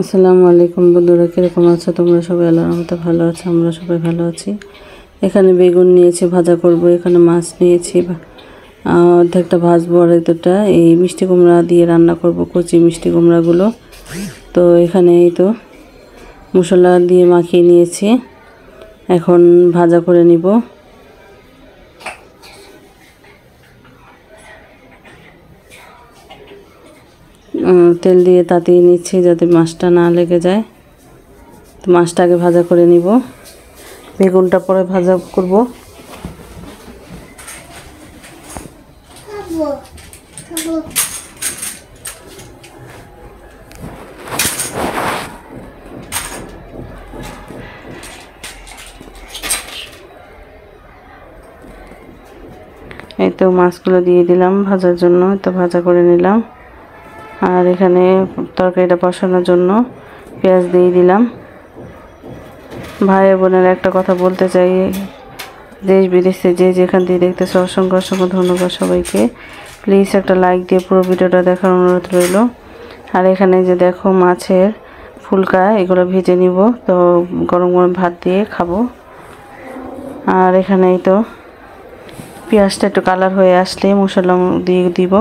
আসসালামু আলাইকুম বন্ধুরা, কীরকম আছো তোমরা সবাই? আল্লাহর রহমতে ভালো আছো, আমরা সবাই ভালো আছি। এখানে বেগুন নিয়েছি, ভাজা করব। এখানে মাছ নিয়েছি, অর্ধেকটা ভাজবো আর দুটা এই মিষ্টি কুমড়া দিয়ে রান্না করব, কচি মিষ্টি কুমড়াগুলো। তো এখানে এই তো মশলা দিয়ে মাখিয়ে নিয়েছি, এখন ভাজা করে নিব। তেল দিয়ে তাতিয়ে নিচ্ছি যাতে মাছটা না লেগে যায়। তো মাছটা আগে ভাজা করে নিব, বেগুনটা পরে ভাজা করব। এই তো মাছগুলো দিয়ে দিলাম ভাজার জন্য, তো ভাজা করে নিলাম। আর এখানে তরকারিটা বসানোর জন্য পেঁয়াজ দিয়ে দিলাম। ভাই বোনেরা একটা কথা বলতে চাই, দেশ বিদেশে যে যেখান থেকে দেখতেছে অসংখ্য অসংখ্য ধন্যবাদ সবাইকে। প্লিজ একটা লাইক দিয়ে পুরো ভিডিওটা দেখার অনুরোধ রইল। আর এখানে যে দেখো মাছের ফুলকা, এগুলো ভেজে নিব, তো গরম গরম ভাত দিয়ে খাবো। আর এখানে এই তো পেঁয়াজটা একটু কালার হয়ে আসলে মশলা দিয়ে দিব।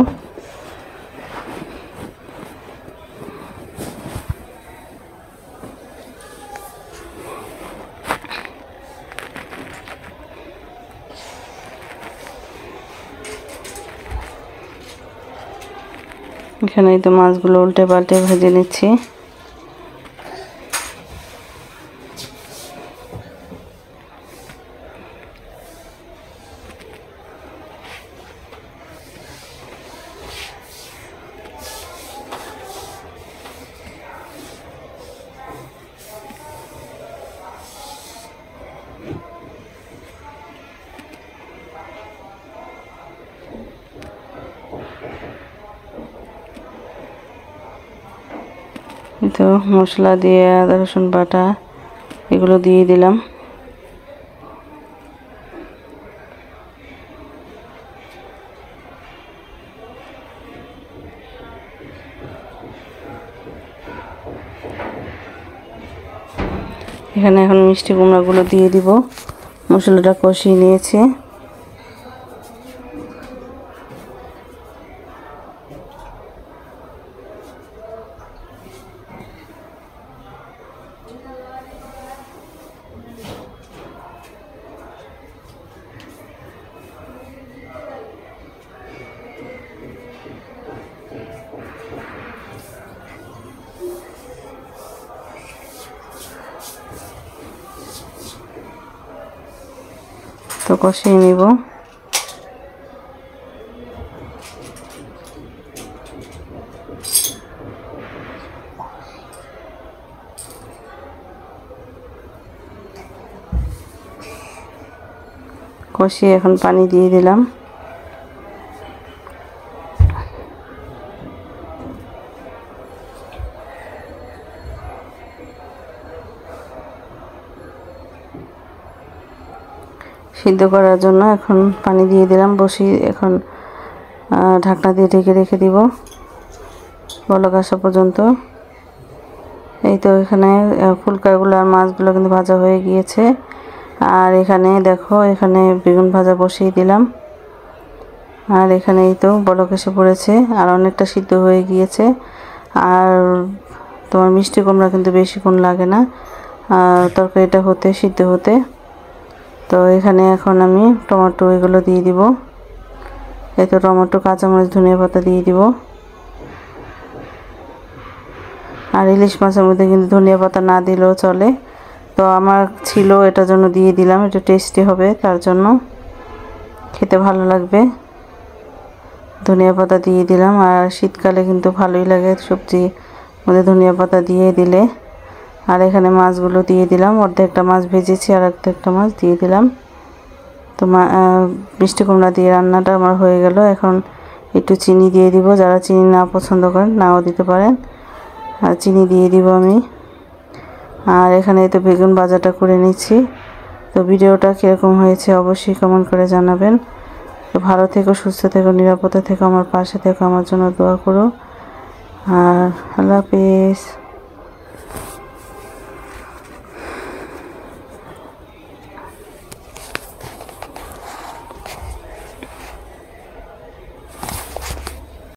এখানে তো মাছগুলো উল্টে পাল্টে ভেজে নিচ্ছি। তো মশলা দিয়ে আদা রসুন বাটা এগুলো দিয়ে দিলাম। এখানে এখন মিষ্টি কুমড়াগুলো দিয়ে দিব। মশলাটা কষিয়ে নিয়েছি। তো কষিয়ে নিব। কষিয়ে এখন পানি দিয়ে দিলাম। সিদ্ধ করার জন্য এখন পানি দিয়ে দিলাম, বসিয়ে এখন ঢাকনা দিয়ে ঢেকে রেখে দিব বলক আসা পর্যন্ত। এই তো এখানে ফুলকাগুলো আর মাছগুলো কিন্তু ভাজা হয়ে গিয়েছে। আর এখানে দেখো, এখানে বেগুন ভাজা বসিয়ে দিলাম। আর এখানে এই তো বলক এসে পড়েছে, আর অনেকটা সিদ্ধ হয়ে গিয়েছে। আর তোমার মিষ্টি কুমড়া কিন্তু বেশিক্ষণ লাগে না তরকারিটা হতে, সিদ্ধ হতে। তো এখানে এখন আমি টমেটো এগুলো দিয়ে দিব। এই তো টমেটো, কাঁচামরিচ, ধনিয়া পাতা দিয়ে দিব। আর ইলিশ মাছের মধ্যে কিন্তু ধনিয়া পাতা না দিলেও চলে, তো আমার ছিল এটার জন্য দিয়ে দিলাম। একটু টেস্টি হবে, তার জন্য খেতে ভালো লাগবে। ধনিয়া পাতা দিয়ে দিলাম। আর শীতকালে কিন্তু ভালোই লাগে সবজির মধ্যে ধনিয়া পাতা দিয়ে দিলে। আর এখানে মাছগুলো দিয়ে দিলাম, অর্ধেকটা মাছ ভেজেছি আর অর্ধেকটা মাছ দিয়ে দিলাম। তো মিষ্টি কুমড়া দিয়ে রান্নাটা আমার হয়ে গেল। এখন একটু চিনি দিয়ে দিব, যারা চিনি না পছন্দ করেন নাও দিতে পারেন। আর চিনি দিয়ে দিব আমি। আর এখানে তো বেগুন ভাজাটা করে নিচ্ছি। তো ভিডিওটা কীরকম হয়েছে অবশ্যই কমেন্ট করে জানাবেন। তো ভালো থেকো, সুস্থ থেকো, নিরাপদে থেকো, আমার পাশে থেকো, আমার জন্য দোয়া করো। আর আল্লাহ হাফেজ।